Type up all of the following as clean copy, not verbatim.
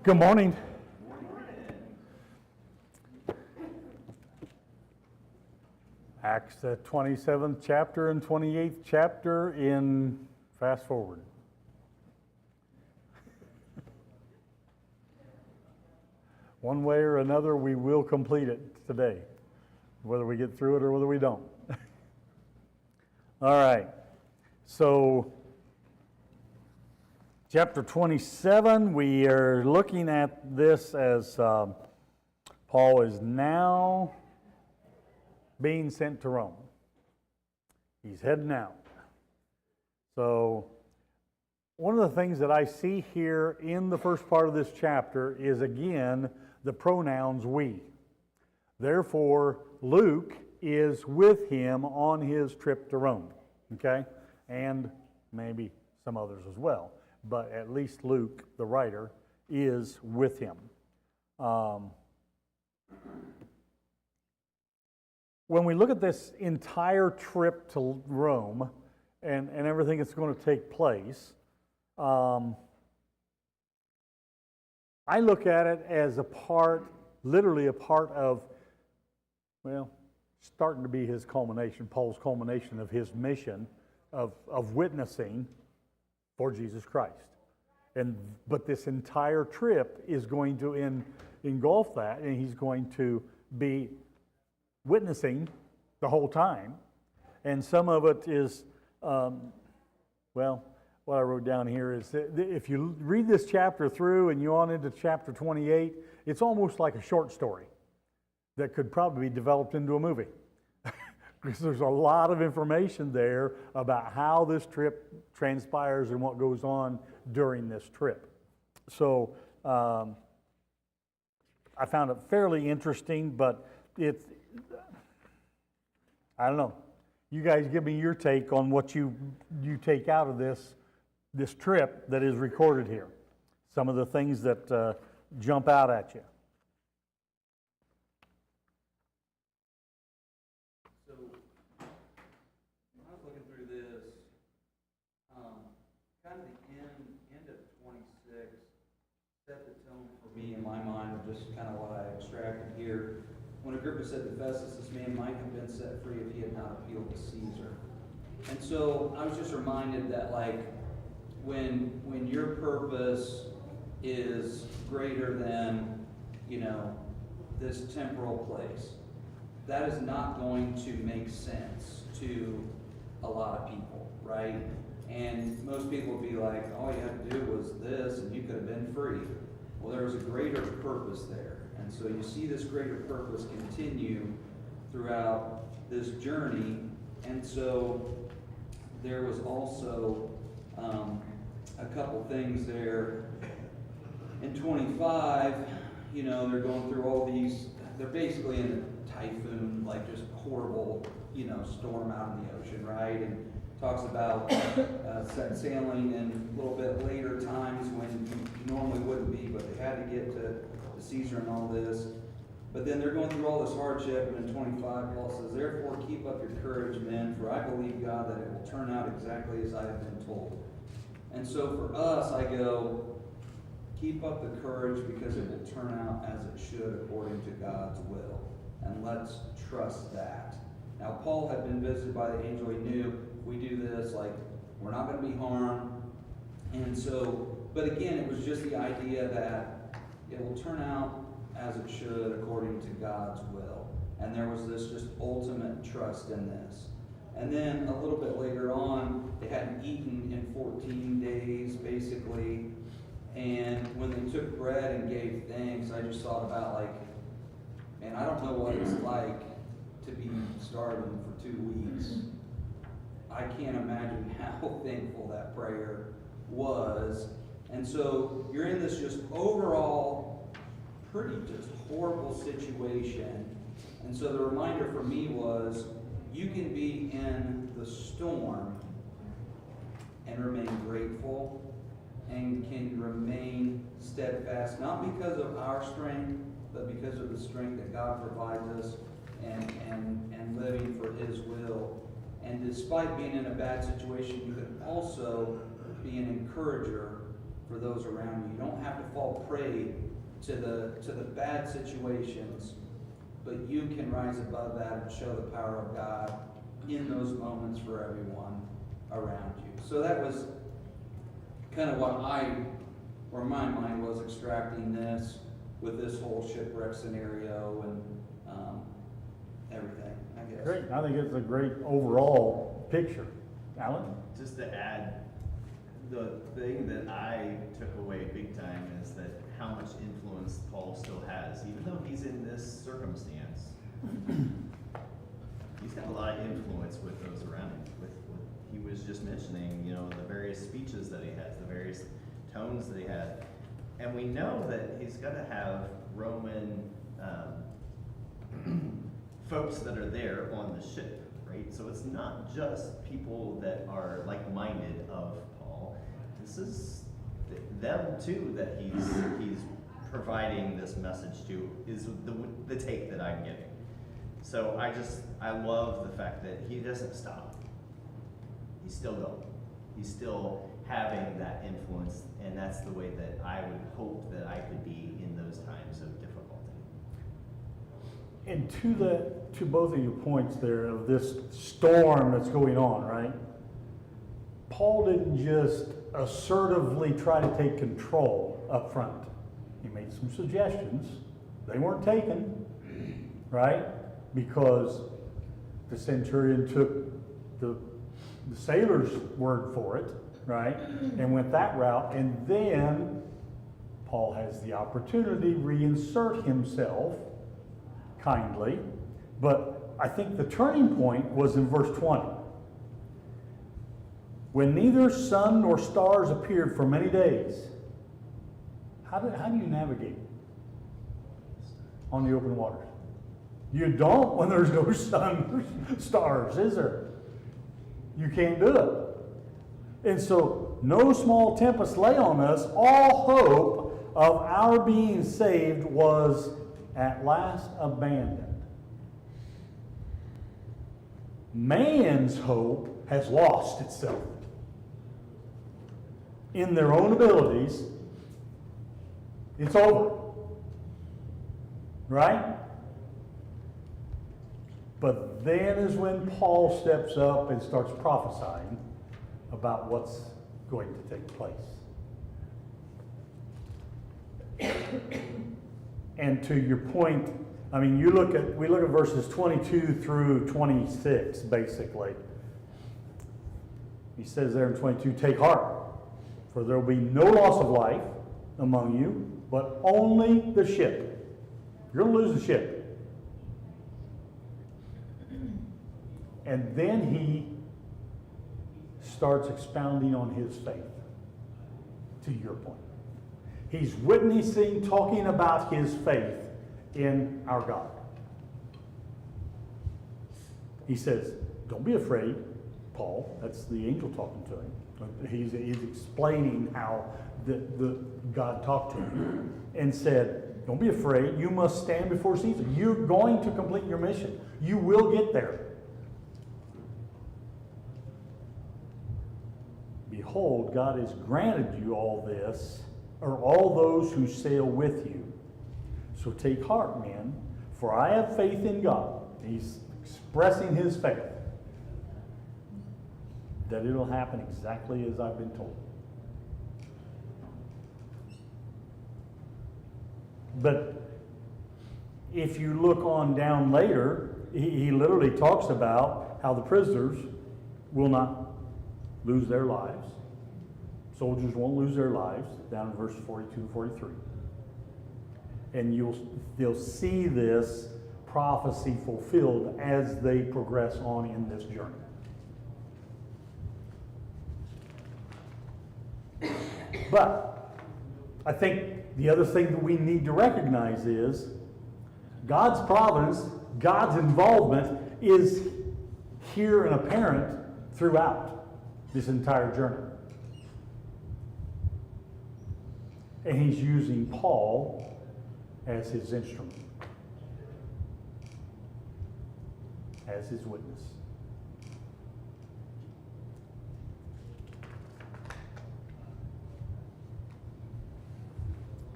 Good morning. Acts, the 27th chapter and 28th chapter in fast forward. One way or another, we will complete it today, whether we get through it or whether we don't. All right, so chapter 27, we are looking at this as Paul is now being sent to Rome. He's heading out. So one of the things that I see here in the first part of this chapter is, again, the pronouns we. Therefore, Luke is with him on his trip to Rome, okay? And maybe some others as well. But at least Luke, the writer, is with him. When we look at this entire trip to Rome and everything that's going to take place, I look at it as a part, literally a part of, well, starting to be his culmination, Paul's culmination of his mission of witnessing for Jesus Christ. But this entire trip is going to engulf that, and he's going to be witnessing the whole time. And some of it is, well, what I wrote down here is that if you read this chapter through and you on into chapter 28, it's almost like a short story that could probably be developed into a movie. Because there's a lot of information there about how this trip transpires and what goes on during this trip. So I found it fairly interesting, but I don't know. You guys give me your take on what you take out of this trip that is recorded here. Some of the things that jump out at you. So, when I was looking through this, kind of the end of 26 set the tone for me in my mind of just kind of what I extracted here. When Agrippa said to Festus, this man might have been set free if he had not appealed to Caesar. And so I was just reminded that, like, when your purpose is greater than, this temporal place, that is not going to make sense to a lot of people, right? And most people would be like, all you had to do was this and you could have been free. Well, there was a greater purpose there. And so you see this greater purpose continue throughout this journey. And so there was also a couple things there. In 25, they're going through all these, they're basically in a typhoon, like just horrible, storm out in the ocean, right? And talks about sailing in a little bit later times when you normally wouldn't be, but they had to get to Caesar and all this. But then they're going through all this hardship, and in 25, Paul says, therefore keep up your courage, men, for I believe God that it will turn out exactly as I have been told. And so for us, I go, keep up the courage because it will turn out as it should according to God's will. And let's trust that. Now, Paul had been visited by the angel. He knew if we do this, like, we're not going to be harmed. And so, but again, it was just the idea that it will turn out as it should according to God's will. And there was this just ultimate trust in this. And then a little bit later on, they hadn't eaten in 14 days, basically. And when they took bread and gave thanks, I just thought about, like, man, I don't know what it's like to be starving for 2 weeks. I can't imagine how thankful that prayer was. And so you're in this just overall pretty just horrible situation. And so the reminder for me was, you can be in the storm and remain grateful and can remain steadfast, not because of our strength, but because of the strength that God provides us and living for His will. And despite being in a bad situation, you can also be an encourager for those around you. You don't have to fall prey to the bad situations, but you can rise above that and show the power of God in those moments for everyone around you. So that was kind of where my mind was extracting this with this whole shipwreck scenario and everything, I guess. Great, I think it's a great overall picture. Alan? Just to add, the thing that I took away big time is that how much influence Paul still has, even though he's in this circumstance. He's got a lot of influence with those around him. With he was just mentioning, the various speeches that he has, the various tones that he had, and we know that he's got to have Roman folks that are there on the ship, right? So it's not just people that are like-minded of Paul. This is them too that he's providing this message to, is the take that I'm getting. So I love the fact that he doesn't stop. He's still going. He's still having that influence, and that's the way that I would hope that I could be in those times of difficulty. And to both of your points there of this storm that's going on, right? Paul didn't just assertively try to take control up front. He made some suggestions. They weren't taken, right? Because the centurion took the sailor's word for it, right? And went that route. And then Paul has the opportunity to reinsert himself kindly. But I think the turning point was in verse 20. When neither sun nor stars appeared for many days. How do you navigate on the open waters? You don't when there's no sun or stars, is there? You can't do it. And so no small tempest lay on us. All hope of our being saved was at last abandoned. Man's hope has lost itself in their own abilities. It's over. Right? But then is when Paul steps up and starts prophesying about what's going to take place. And to your point, I mean, we look at verses 22 through 26, basically. He says there in 22, take heart, for there will be no loss of life among you, but only the ship. You're going to lose the ship. And then he starts expounding on his faith, to your point. He's witnessing, talking about his faith in our God. He says, don't be afraid, Paul. That's the angel talking to him. He's explaining how the God talked to him and said, don't be afraid. You must stand before Caesar. You're going to complete your mission. You will get there. Behold, God has granted you all this, or all those who sail with you. So take heart, men, for I have faith in God. He's expressing his faith that it'll happen exactly as I've been told. But if you look on down later, he literally talks about how the prisoners will not lose their lives. Soldiers won't lose their lives, down in verse 42 and 43. And you'll see this prophecy fulfilled as they progress on in this journey. But I think the other thing that we need to recognize is God's providence, God's involvement is here and apparent throughout this entire journey. And he's using Paul as his instrument, as his witness.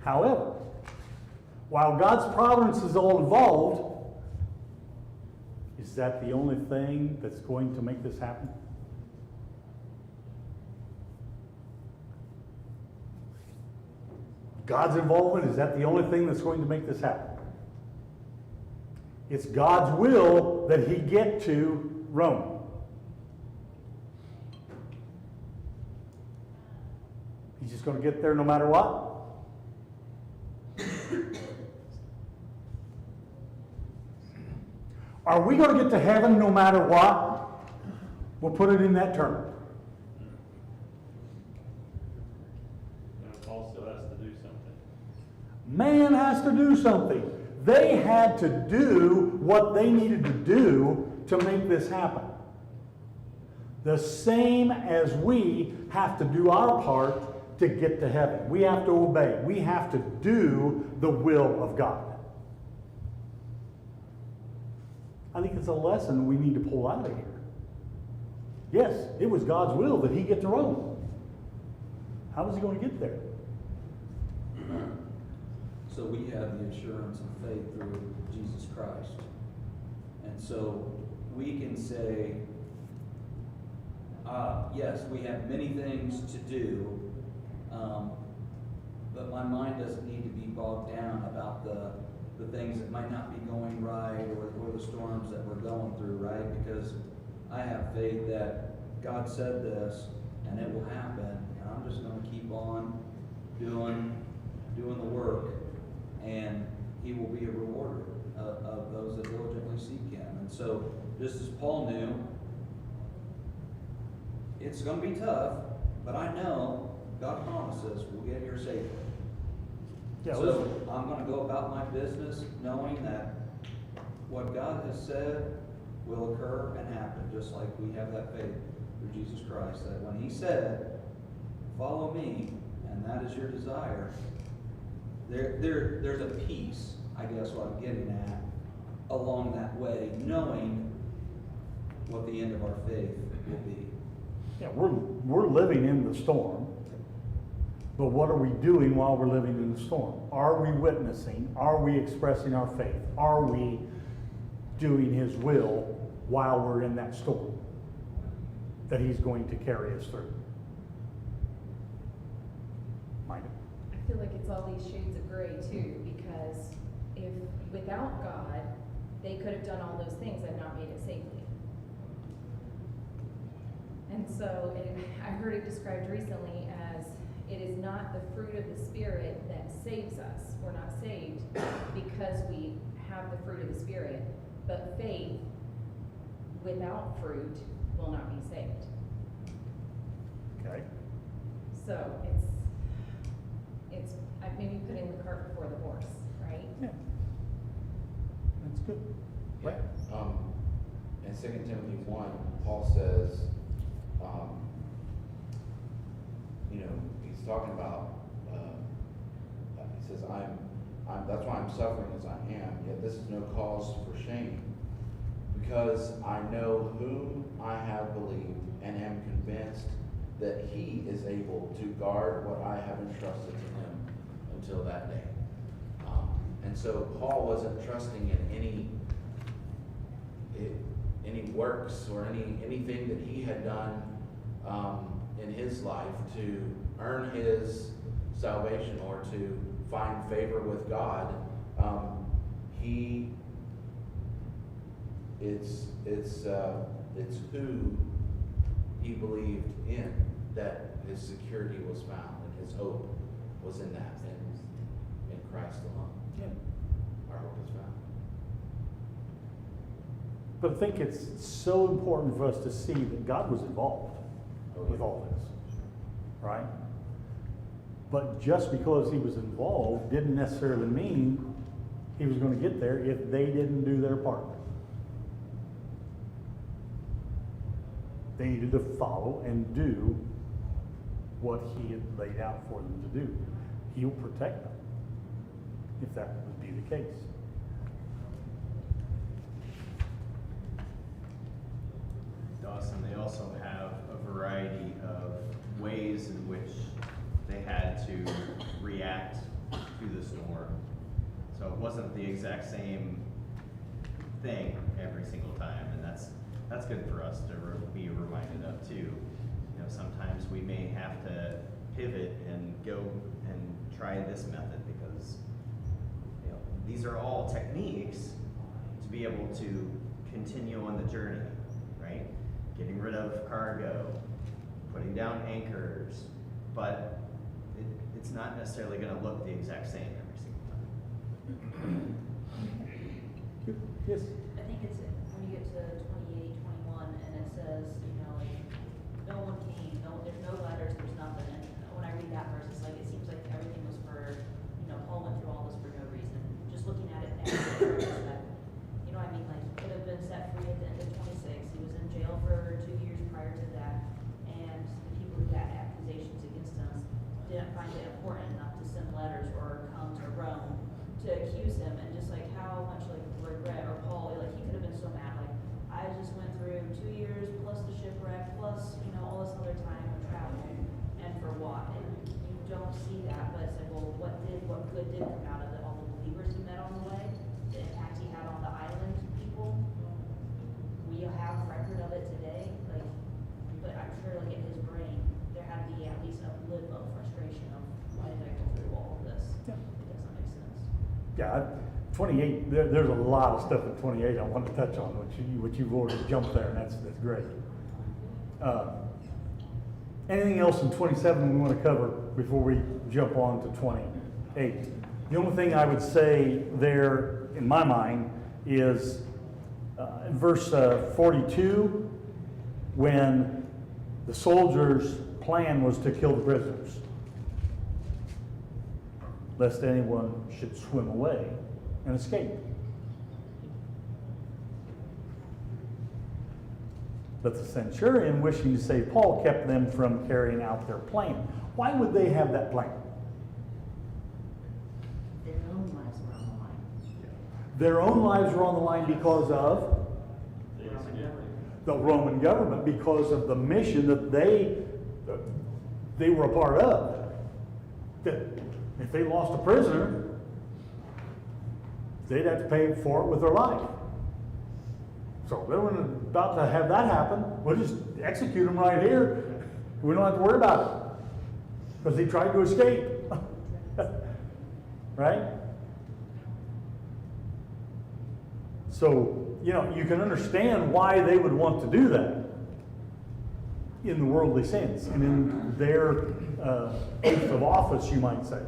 However, while God's providence is all involved, is that the only thing that's going to make this happen? God's involvement, is that the only thing that's going to make this happen? It's God's will that he get to Rome. He's just going to get there no matter what? Are we going to get to heaven no matter what? We'll put it in that term. Paul still has to do something. Man has to do something. They had to do what they needed to do to make this happen. The same as we have to do our part to get to heaven. We have to obey. We have to do the will of God. I think it's a lesson we need to pull out of here. Yes, it was God's will that he get to Rome. How was he going to get there? So we have the assurance of faith through Jesus Christ. And so we can say, yes, we have many things to do, but my mind doesn't need to be bogged down about the things that might not be going right or the storms that we're going through, right? Because I have faith that God said this and it will happen, and I'm just going to keep on doing the work, and he will be a rewarder of those that diligently seek him. And so, just as Paul knew, it's going to be tough, but I know God promises we'll get here safely. Yeah, So I'm going to go about my business knowing that what God has said will occur and happen, just like we have that faith through Jesus Christ, that when he said, follow me, and that is your desire, there's a peace, I guess what I'm getting at, along that way, knowing what the end of our faith will be. Yeah, we're living in the storm, but what are we doing while we're living in the storm? Are we witnessing? Are we expressing our faith? Are we doing his will while we're in that storm that he's going to carry us through? Mind it? I feel like it's all these shades of gray too, because if without God, they could have done all those things and not made it safely. And so I heard it described recently as it is not the fruit of the Spirit that saves us. We're not saved because we have the fruit of the Spirit, but faith without fruit will not be saved. Okay. So it's maybe putting the cart before the horse, right? Yeah. That's good. Yeah. In 2 Timothy 1, Paul says, he's talking about, he says, that's why I'm suffering as I am, yet this is no cause for shame, because I know whom I have believed and am convinced that he is able to guard what I have entrusted to him until that day. And so Paul wasn't trusting in any works or anything that he had done in his life to earn his salvation or to find favor with God. It's who he believed in that his security was found and his hope was in that, in Christ alone. Yeah. Our hope is found. But I think it's so important for us to see that God was involved with all this, right? But just because he was involved didn't necessarily mean he was going to get there if they didn't do their part. They needed to follow and do what he had laid out for them to do. He'll protect them if that would be the case. Dawson, they also have a variety of ways in which they had to react So it wasn't the exact same thing every single time, and that's good for us to be reminded of too. You know, sometimes we may have to pivot and go and try this method because, you know, these are all techniques to be able to continue on the journey, right? Getting rid of cargo, putting down anchors, but it's not necessarily going to look the exact same every single time. Yes? I think it's when you get to 28, 21, and it says, you know, like, no one came, there's no letters, there's nothing. And when I read that verse, it's like, it seems like everything was for, you know, Paul went through all this for no reason. Just looking at it now, you know what I mean? Like, he could have been set free at the end of 26. He was in jail for 2 years prior to that. And the people who had accusations against him didn't find it important enough to send letters or come to Rome to accuse him. And just like how much like regret, or Paul, like he could have been so mad, like I just went through 2 years plus the shipwreck plus, you know, all this other time of travel, and for what? And you don't see that, but it's like, well, what good did come out of it? All the believers he met on the way, the impact he had on the island people. We have record of it today, like, but I'm sure like in his brain there had to be at least a little of frustration of why did I go through all of this? Yeah. It doesn't make sense. Yeah, 28, there's a lot of stuff at 28 I want to touch on, which you've already jumped there, and that's great. Anything else in 27 we want to cover before we jump on to 28? The only thing I would say there, in my mind, is in verse 42, when the soldiers' plan was to kill the prisoners, lest anyone should swim away and escape. But the centurion, wishing to save Paul, kept them from carrying out their plan. Why would they have that plan? Their own lives were on the line. Their own lives were on the line because of the Roman government, because of the mission that they were a part of. That if they lost a prisoner, they'd have to pay for it with their life. So they weren't about to have that happen. We'll just execute him right here. We don't have to worry about it. Because he tried to escape. Right? So, you know, you can understand why they would want to do that in the worldly sense and in their oath of office, you might say.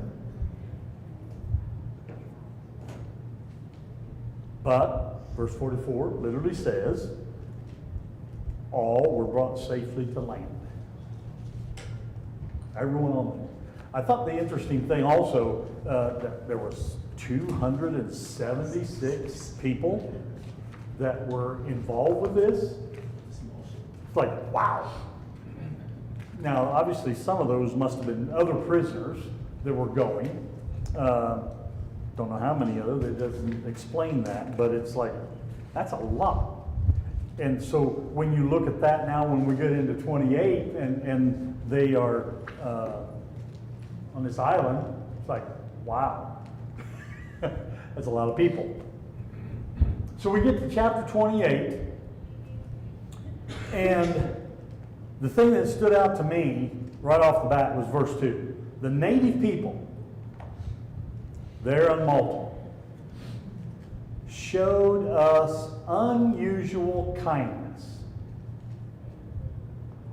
But verse 44 literally says, all were brought safely to land. Everyone on them. I thought the interesting thing also, that there was 276 people that were involved with this. It's like, wow. Now, obviously, some of those must have been other prisoners that were going. Don't know how many of those, it doesn't explain that, but it's like, that's a lot. And so when you look at that now, when we get into 28 and they are on this island, it's like, wow, that's a lot of people. So we get to chapter 28, and the thing that stood out to me right off the bat was verse 2. The native people, there on Malta, showed us unusual kindness.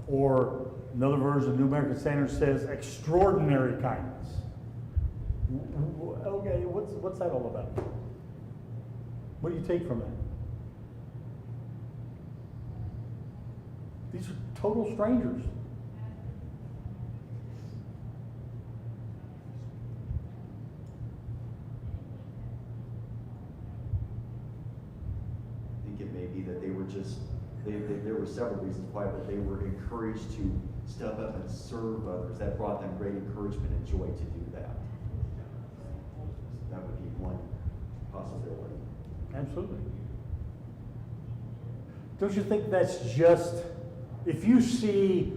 Or another version of New American Standard says extraordinary kindness. Okay, what's that all about? What do you take from that? These are total strangers. I think it may be that they were just, there were several reasons why, but they were encouraged to step up and serve others. That brought them great encouragement and joy to do that. That would be one possibility. Absolutely. Don't you think that's just, if you see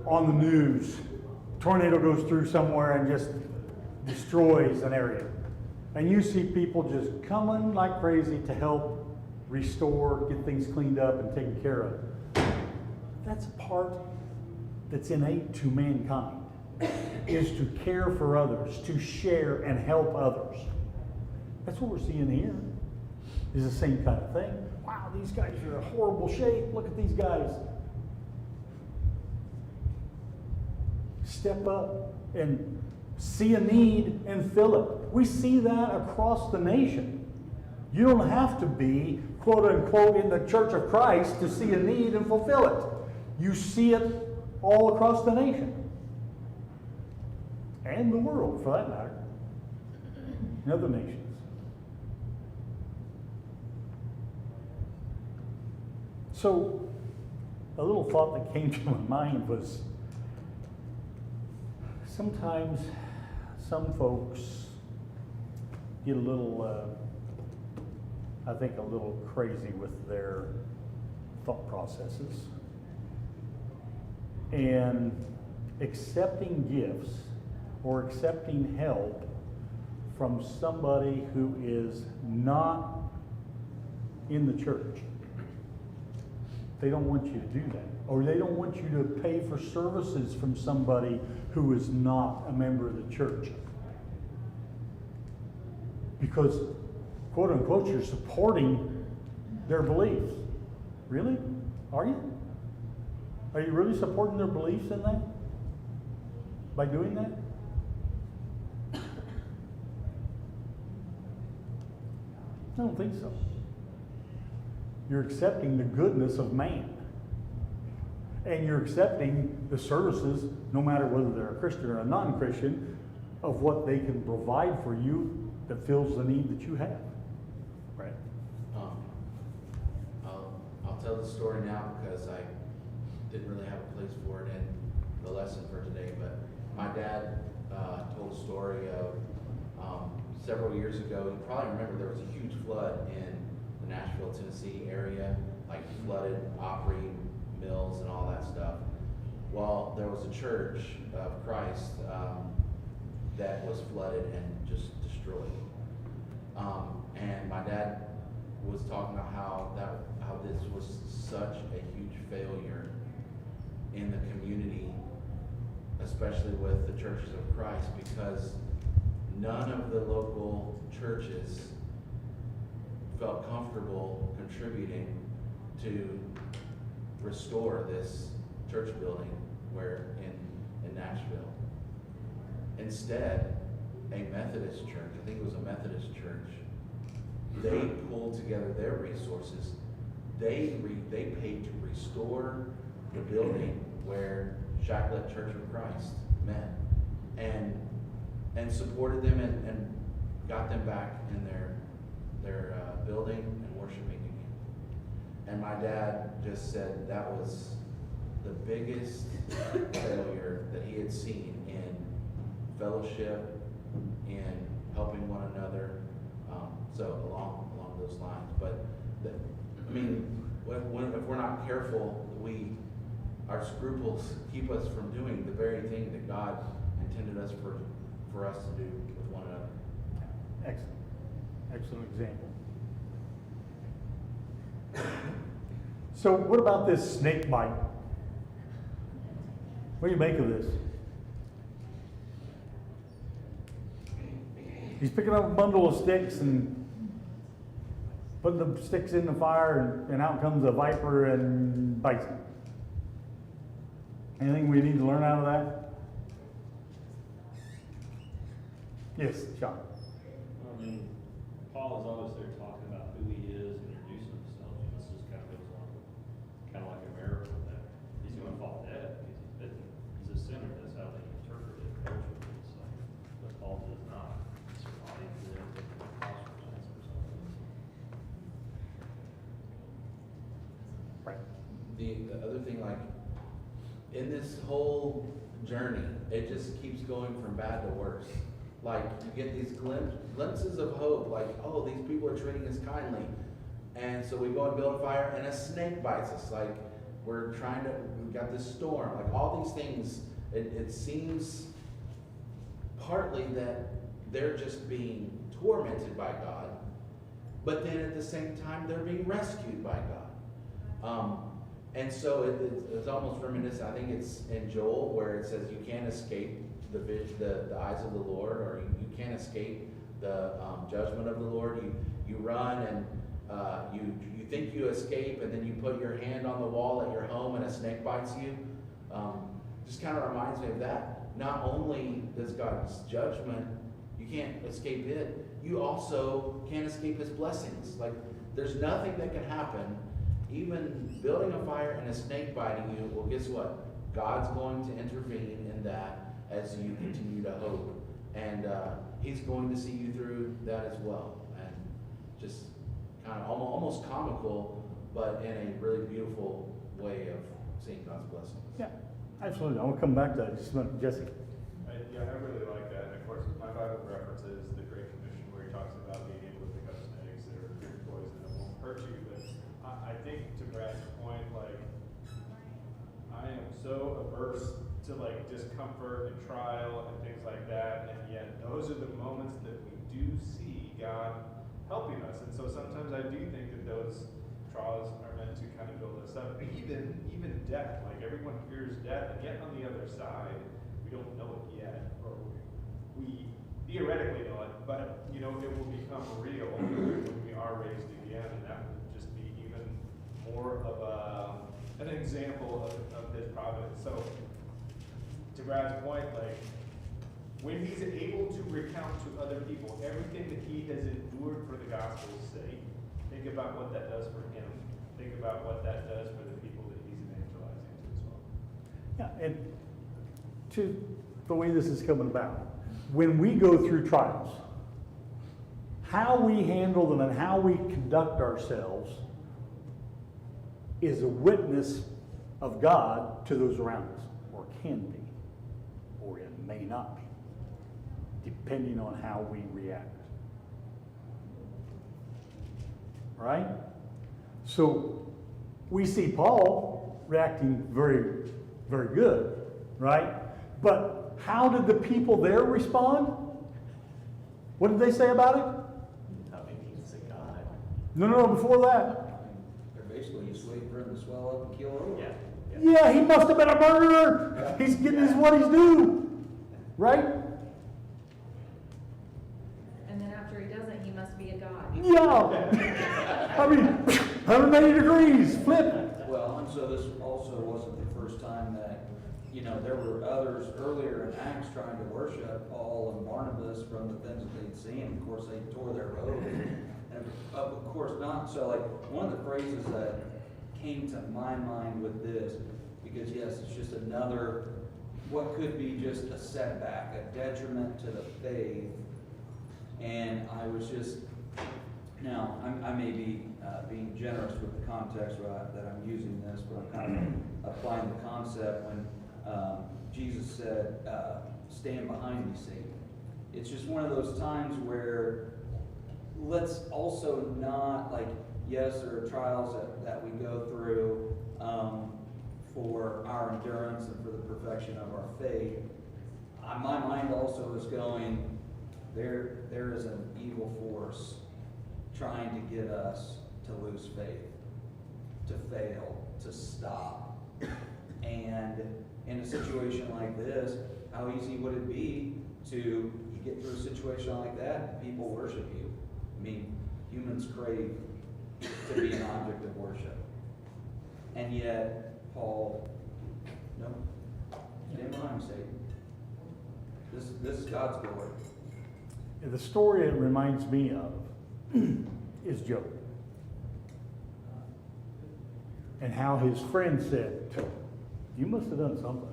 on the news, tornado goes through somewhere and just destroys an area, And you see people just coming like crazy to help restore, get things cleaned up and taken care of. That's a part that's innate to mankind, is to care for others, to share and help others. That's what we're seeing here, is the same kind of thing. Wow, these guys are in horrible shape. Look at these guys. Step up and see a need and fill it. We see that across the nation. You don't have to be, quote unquote, in the Church of Christ to see a need and fulfill it. You see it all across the nation. And the world, for that matter. In other nations. So, a little thought that came to my mind was, sometimes some folks get a little, I think a little crazy with their thought processes. And accepting gifts or accepting help from somebody who is not in the church. They don't want you to do that. Or they don't want you to pay for services from somebody who is not a member of the church. Because, quote unquote, you're supporting their beliefs. Really? Are you? Are you really supporting their beliefs in that? By doing that? I don't think so. You're accepting the goodness of man. And you're accepting the services, no matter whether they're a Christian or a non-Christian, of what they can provide for you that fills the need that you have. Right? I'll tell the story now because I didn't really have a place for it in the lesson for today, but my dad told a story of several years ago. You probably remember there was a huge flood in the Nashville, Tennessee area, like flooded Opry Mills and all that stuff. Well, there was a church of Christ that was flooded and just destroyed. And my dad was talking about how this was such a huge failure in the community, especially with the churches of Christ, because none of the local churches felt comfortable contributing to restore this church building in Nashville. Instead, a Methodist church, I think it was a Methodist church, they pulled together their resources. They paid to restore the building where Shacklet Church of Christ met, and supported them and got them back in their building and worshiping again. And my dad just said that was the biggest failure that he had seen in fellowship, in helping one another. So along those lines. But if we're not careful, our scruples keep us from doing the very thing that God intended us for us to do with one another. Excellent example. So what about this snake bite? What do you make of this? He's picking up a bundle of sticks and putting the sticks in the fire, and out comes a viper and bites him. Anything we need to learn out of that? Yes, Sean. I mean, Paul is always there talking about who he is and introducing himself, and this just kind of goes on, kind of like a miracle that he's going to fall dead because he's a sinner. That's how they interpret it culturally. So, but Paul does not. It's body there, but the cross represents himself. Right. The other thing, like, in this whole journey, it just keeps going from bad to worse. Like, you get these glimpses of hope, like, oh, these people are treating us kindly. And so we go and build a fire, and a snake bites us. Like, we've got this storm. Like, all these things, it seems partly that they're just being tormented by God, but then at the same time they're being rescued by God. And so it's almost reminiscent. I think it's in Joel where it says you can't escape the eyes of the Lord, or you can't escape the judgment of the Lord. You run and you think you escape, and then you put your hand on the wall at your home and a snake bites you. Just kind of reminds me of that. Not only does God's judgment, you can't escape it, you also can't escape his blessings. Like, there's nothing that can happen, even building a fire and a snake biting you. Well, guess what? God's going to intervene in that as you continue to hope. And he's going to see you through that as well. And just kind of almost comical, but in a really beautiful way of seeing God's blessings. Yeah, absolutely. I want to come back to that just a minute. Jesse. Yeah, I really like that. And of course, my Bible references the Great Commission where he talks about being able to pick up snakes that are good poison that won't hurt you. But I think to Brad's point, like, I am so averse to like discomfort and trial and things like that, and yet those are the moments that we do see God helping us. And so sometimes I do think that those trials are meant to kind of build us up. Even death, like everyone fears death, and yet on the other side, we don't know it yet, or we theoretically know it, but you know, it will become real when we are raised again, and that would just be even more of an example of his providence. So to Brad's point, like, when he's able to recount to other people everything that he has endured for the gospel's sake, think about what that does for him. Think about what that does for the people that he's evangelizing to as well. Yeah, and to the way this is coming about, when we go through trials, how we handle them and how we conduct ourselves is a witness of God to those around us, or can be, or it may not be, depending on how we react. Right? So we see Paul reacting very, very good, right? But how did the people there respond? What did they say about it? How many people say God? No, before that. They're basically just waiting for him to swell up and keel over. Yeah. Yeah, he must have been a murderer. He's getting his what he's due. Right? And then after he doesn't, he must be a god. Yeah. I mean, 180 degrees, flip. Well, and so this also wasn't the first time that, you know, there were others earlier in Acts trying to worship Paul and Barnabas from the things that they'd seen. Of course, they tore their robes. And of course not. So, like, one of the phrases that came to my mind with this, because yes, it's just another, what could be just a setback, a detriment to the faith. And I was just, now, I may be being generous with the context that I'm using this, but I'm kind of applying the concept when Jesus said, stand behind me, Satan. It's just one of those times where let's also not, like, yes, there are trials that we go through for our endurance and for the perfection of our faith. My mind also is going, there is an evil force trying to get us to lose faith, to fail, to stop. And in a situation like this, how easy would it be to you get through a situation like that, people worship you? I mean, humans crave to be an object of worship. And yet, Paul, no, stand behind me, Satan. This is God's glory. The story it reminds me of is Job. And how his friend said, you must have done something.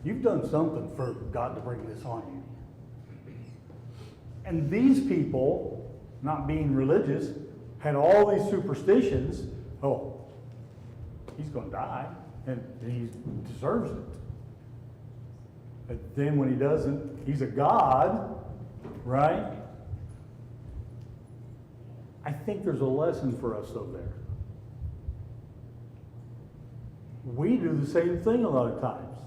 You've done something for God to bring this on you. And these people, not being religious, had all these superstitions. Oh, he's going to die, and he deserves it. But then when he doesn't, he's a god, right? I think there's a lesson for us though there. We do the same thing a lot of times.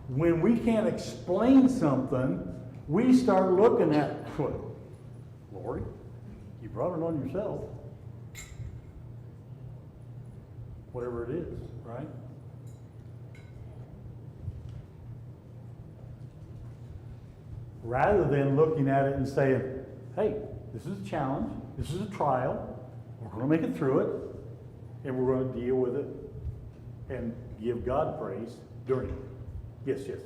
When we can't explain something, we start looking at, well, Lori, you brought it on yourself. Whatever it is, right? Rather than looking at it and saying, hey, this is a challenge, this is a trial, we're going to make it through it, and we're going to deal with it and give God praise during it. Yes, yes.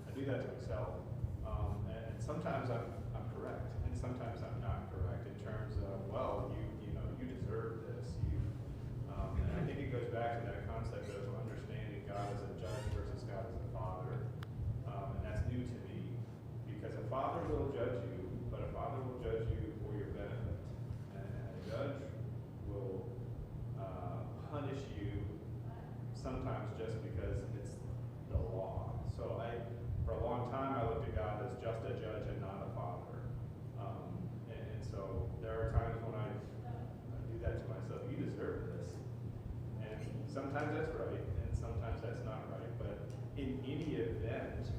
I do that to myself. And sometimes I'm correct, and sometimes I'm not correct in terms of, well, you deserve this. And I think it goes back to that concept of understanding God as a judge versus God as a father. And that's new to me, because a father will judge you, but a father will judge you for your benefit. And a judge will punish you sometimes just because it's the law. So for a long time, I looked at God as just a judge and not a father. And so there are times when I do that to myself. You deserve this. And sometimes that's right, and sometimes that's not right. But in any event,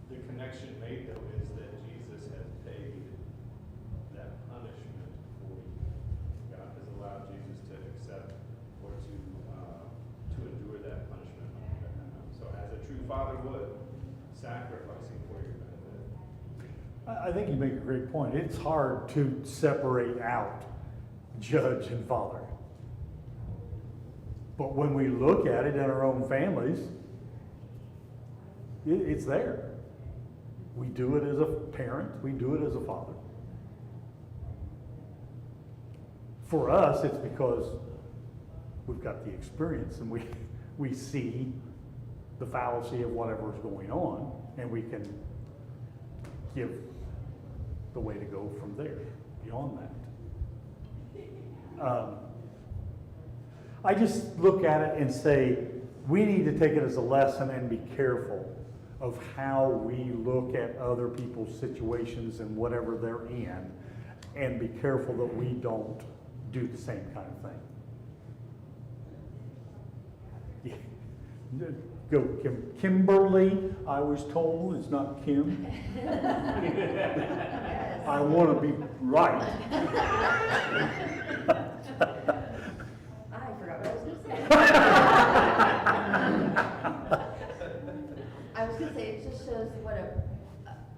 the connection made, though, is that Jesus has paid that punishment for you. God has allowed Jesus to accept or to endure that punishment. So as a true father would, sacrificing for your benefit. I think you make a great point. It's hard to separate out judge and father. But when we look at it in our own families, it's there. We do it as a parent, we do it as a father. For us, it's because we've got the experience and we see the fallacy of whatever's going on, and we can give the way to go from there, beyond that. I just look at it and say, we need to take it as a lesson and be careful of how we look at other people's situations and whatever they're in, and be careful that we don't do the same kind of thing. Yeah. Go, Kimberly, I was told, it's not Kim. I want to be right. I forgot what I was going to say. I was going to say, it just shows what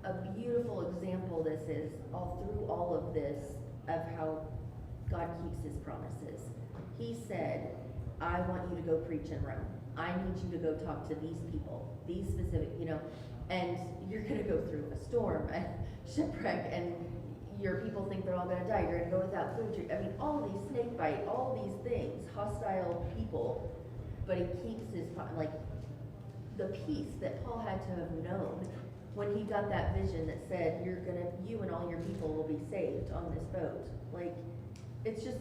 a beautiful example this is, all through all of this, of how God keeps his promises. He said, I want you to go preach in Rome. I need you to go talk to these people, these specific, and you're going to go through a storm, a shipwreck, and your people think they're all going to die. You're going to go without food. I mean, all these snake bite, all these things, hostile people, but he keeps his, like, the peace that Paul had to have known when he got that vision that said, you and all your people will be saved on this boat. Like, it's just,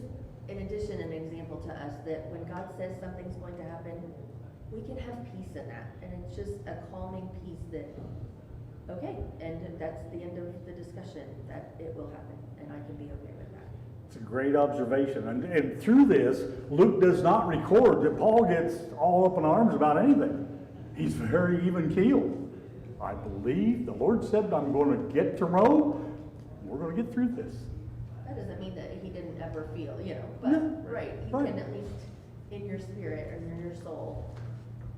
in addition, an example to us that when God says something's going to happen, we can have peace in that. And it's just a calming peace that, okay, and that's the end of the discussion, that it will happen, and I can be okay with that. It's a great observation. And through this, Luke does not record that Paul gets all up in arms about anything. He's very even keeled. I believe the Lord said, I'm going to get to Rome. We're going to get through this. That doesn't mean that he didn't ever feel, but No. right, you Right. can at least, in your spirit or in your soul,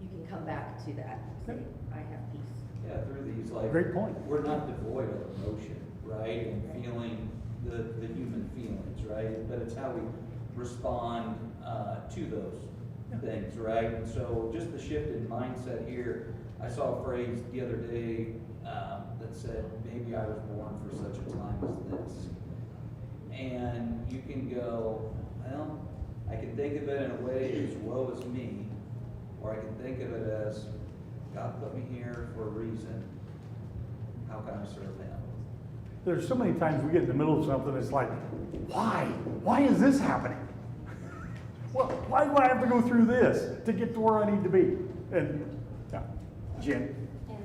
you can come back to that and say, I have peace. Yeah, through these, like. Great point. We're not devoid of emotion, right, and feeling the human feelings, right? But it's how we respond to those things, right? And so just the shift in mindset here, I saw a phrase the other day that said, maybe I was born for such a time as this. And you can go, well, I can think of it in a way as woe is me, or I can think of it as God put me here for a reason. How can I serve him? There's so many times we get in the middle of something, it's like, why? Why is this happening? Well, why do I have to go through this to get to where I need to be? And, yeah, Jen. And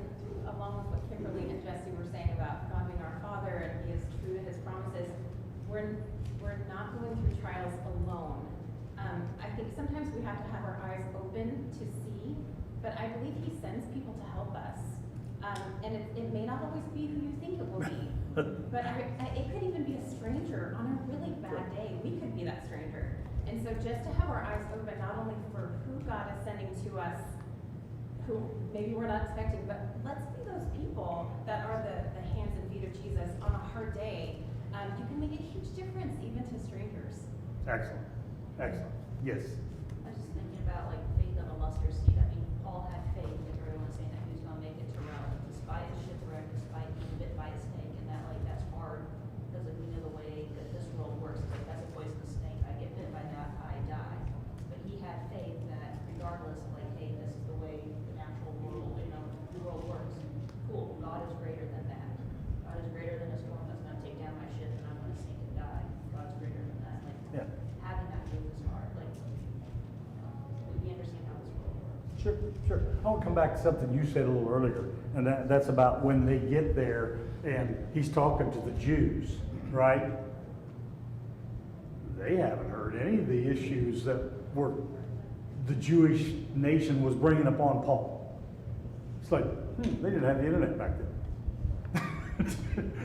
along with what Kimberly and Jesse were saying about God being our Father and He is true to His promises, we're not going through trials alone. I think sometimes we have to have our eyes open to see, but I believe He sends people to help us. And it may not always be who you think it will be. But it could even be a stranger on a really bad day. We could be that stranger. And so just to have our eyes open, not only for who God is sending to us, who maybe we're not expecting, but let's be those people that are the hands and feet of Jesus on a hard day. You can make a huge difference even to strangers. Excellent, excellent, yes. I was just thinking about like faith of a mustard seed. I mean, Paul had faith that everyone's saying that he was gonna make it to Rome, despite his shipwreck, despite being bit by a snake, and that like that's hard because we know the way that this world works. It's like that's a poisonous snake. I get bit by that, I die. But he had faith that regardless, like, hey, this is the way the natural world, the world works. Cool, God is greater than that. God is greater than a storm that's gonna take down my ship and I'm gonna sink and die. God's greater than that. Like, Yeah. having that faith is hard. Like, we understand how this world works. Sure, sure. I want to come back to something you said a little earlier, and that's about when they get there and he's talking to the Jews, right? They haven't heard any of the issues that were the Jewish nation was bringing upon Paul. It's like, they didn't have the internet back then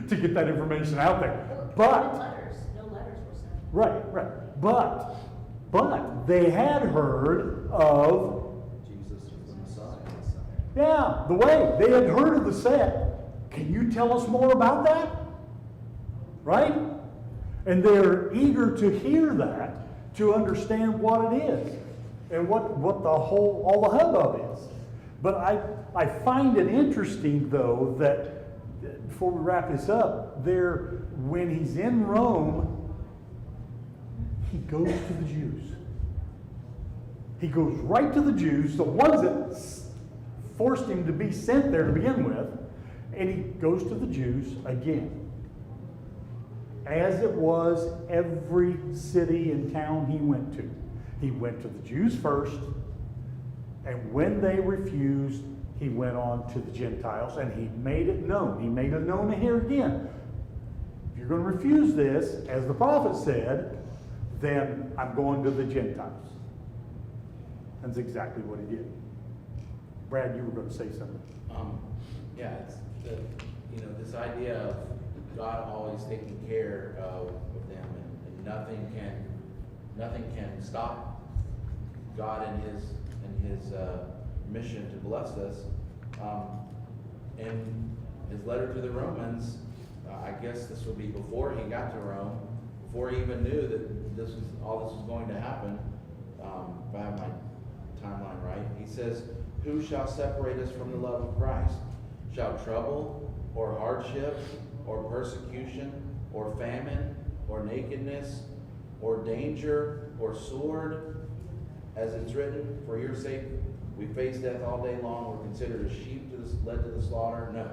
to get that information out there. But No letters were sent. right. But they had heard of, Jesus is the Messiah. yeah, the way. They had heard of the set. Can you tell us more about that? Right? And they're eager to hear that, to understand what it is, and what all the hubbub is. But I find it interesting, though, that before we wrap this up, when he's in Rome, he goes to the Jews. He goes right to the Jews, the ones that forced him to be sent there to begin with, and he goes to the Jews again. As it was every city and town he went to. He went to the Jews first, and when they refused, he went on to the Gentiles, and he made it known. He made it known here again. If you're going to refuse this, as the prophet said, then I'm going to the Gentiles. That's exactly what he did. Brad, you were going to say something. Yeah, it's this idea of God always taking care of them, and nothing can stop God in his mission to bless us. In his letter to the Romans, I guess this would be before he got to Rome, before he even knew that all this was going to happen. If I have my timeline right, he says, "Who shall separate us from the love of Christ? Shall trouble, or hardship, or persecution, or famine, or nakedness, or danger, or sword? As it's written, for your sake we face death all day long. We're considered as sheep led to the slaughter. No.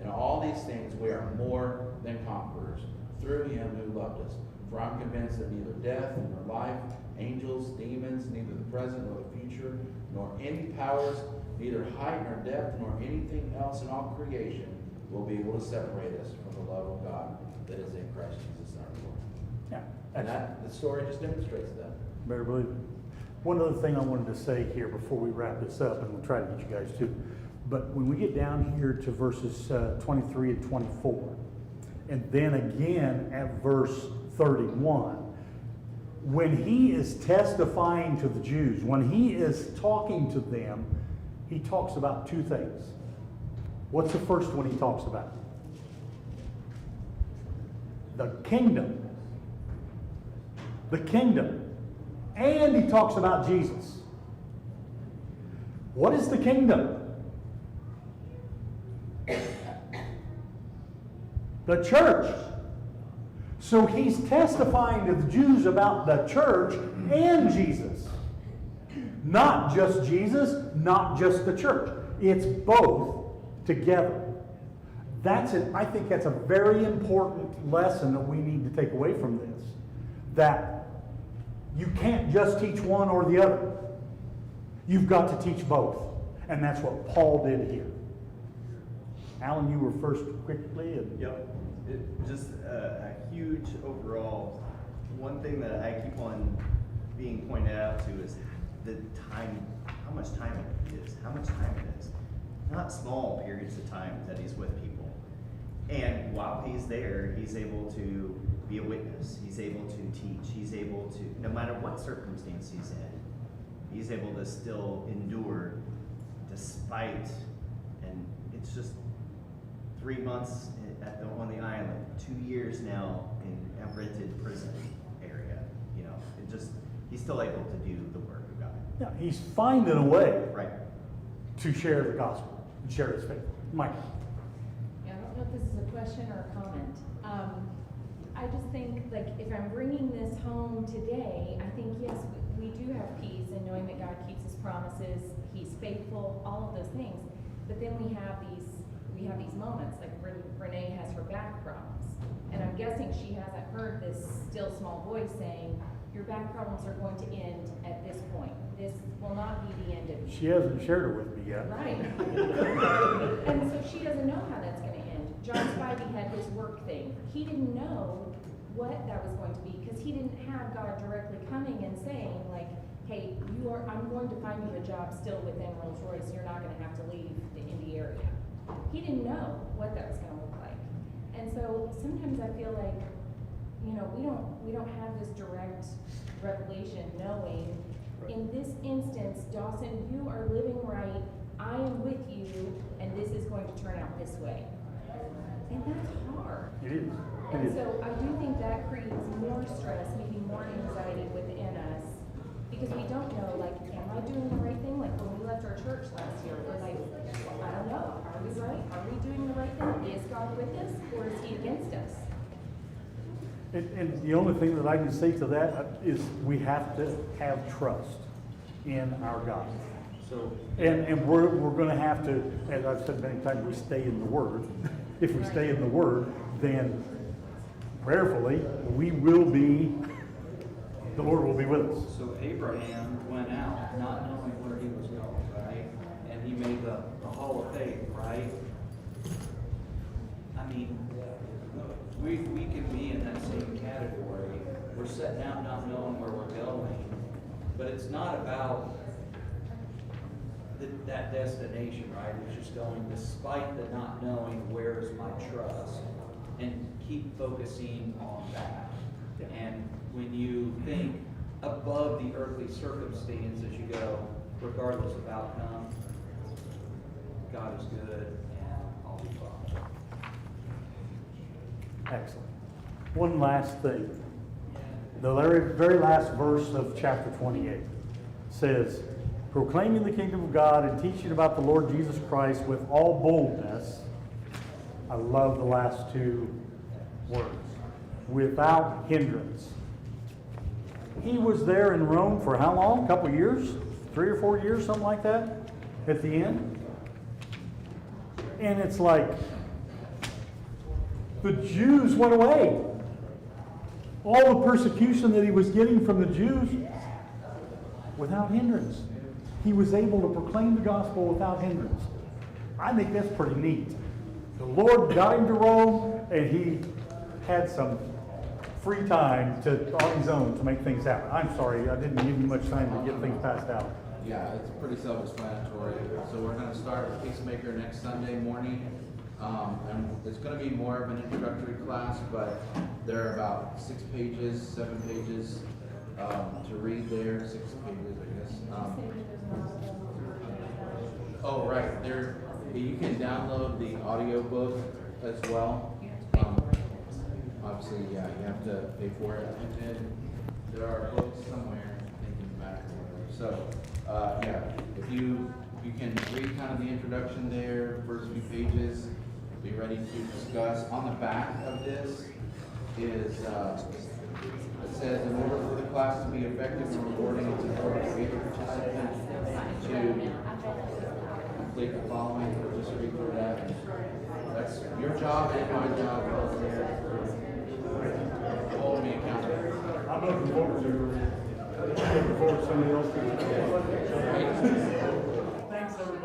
In all these things we are more than conquerors through him who loved us. For I'm convinced that neither death, nor life, angels, demons, neither the present nor the future, nor any powers, neither height nor depth, nor anything else in all creation will be able to separate us from the love of God that is in Christ Jesus our Lord." Yeah, And the story just demonstrates that. better believe it. One other thing I wanted to say here before we wrap this up, and we'll try to get you guys to, but when we get down here to verses 23 and 24, and then again at verse 31, when he is testifying to the Jews, when he is talking to them, he talks about two things. What's the first one he talks about? The kingdom. The kingdom. And he talks about Jesus. What is the kingdom? The church. So he's testifying to the Jews about the church and Jesus. Not just Jesus, not just the church. It's both together. I think that's a very important lesson that we need to take away from this. That you can't just teach one or the other. You've got to teach both. And that's what Paul did here. Alan, you were first quickly. Yep. Just a huge overall, one thing that I keep on being pointed out to is the time, how much time it is, not small periods of time that he's with people. And while he's there, he's able to be a witness. He's able to teach. He's able to, no matter what circumstance he's in, he's able to still endure despite, and it's just 3 months on the island, 2 years now in a rented prison area. You know, it just, he's still able to do the work of God. Yeah, he's finding a way Right. to share the gospel and share his faith. Mike. Yeah, I don't know if this is a question or a comment. I just think, like, if I'm bringing this home today, I think, yes, we do have peace in knowing that God keeps his promises, he's faithful, all of those things. But then we have these moments, like Renee has her back problems. And I'm guessing she hasn't heard this still small voice saying, your back problems are going to end at this point. This will not be the end of you. She hasn't shared it with me yet. Right. And so she doesn't know how that's gonna end. John Spivey had his work thing. He didn't know what that was going to be, because he didn't have God directly coming and saying, like, hey, I'm going to find you a job still within Rolls-Royce. You're not gonna have to leave the Indy area. He didn't know what that was gonna look like. And so sometimes I feel like, you know, we don't have this direct revelation knowing, in this instance, Dawson, you are living right, I am with you, and this is going to turn out this way. And that's hard. It is. It And is. so I do think that creates more stress, maybe more anxiety within us, because we don't know, like, am I doing the right thing? Like, when we left our church last year, we're like, I don't know, are we right? Are we doing the right thing? Is God with us, or is he against us? And the only thing that I can say to that is we have to have trust in our God. So, And we're going to have to, as I've said many times, we stay in the Word. If we stay in the Word, then prayerfully, the Lord will be with us. so Abraham went out not knowing where he was going, right? And he made the hall of faith, right? I mean, we can be in that same category. We're setting out not knowing where we're going, but it's not about that destination, right? It's just going despite the not knowing where is my trust, and keep focusing on that. And when you think above the earthly circumstances, you go, regardless of outcome, God is good and I'll be fine. Excellent. One last thing. The very last verse of chapter 28 says, proclaiming the kingdom of God and teaching about the Lord Jesus Christ with all boldness. I love the last two words. Without hindrance. He was there in Rome for how long? A couple of years? 3 or 4 years, something like that, at the end. And it's like, the Jews went away. All the persecution that he was getting from the Jews, without hindrance. He was able to proclaim the gospel without hindrance. I think that's pretty neat. The Lord got him to Rome, and he had some free time on his own to make things happen. I'm sorry, I didn't give you much time to get things passed out. Yeah, it's pretty self-explanatory. So we're gonna start with Peacemaker next Sunday morning. And it's gonna be more of an introductory class, but there are about 6 pages, 7 pages, to read there, 6 pages, I guess. Oh, right, there, you can download the audio book as well. Obviously, yeah, you have to pay for it, and then there are books somewhere, I think in the back. So, yeah, if you can read kind of the introduction there, first few pages, be ready to discuss. On the back of this is, it says, in order for the class to be effective in rewarding its appropriate participants to complete the following, we'll just read through that. That's your job and my job. Hold me accountable. I'm looking forward to somebody else.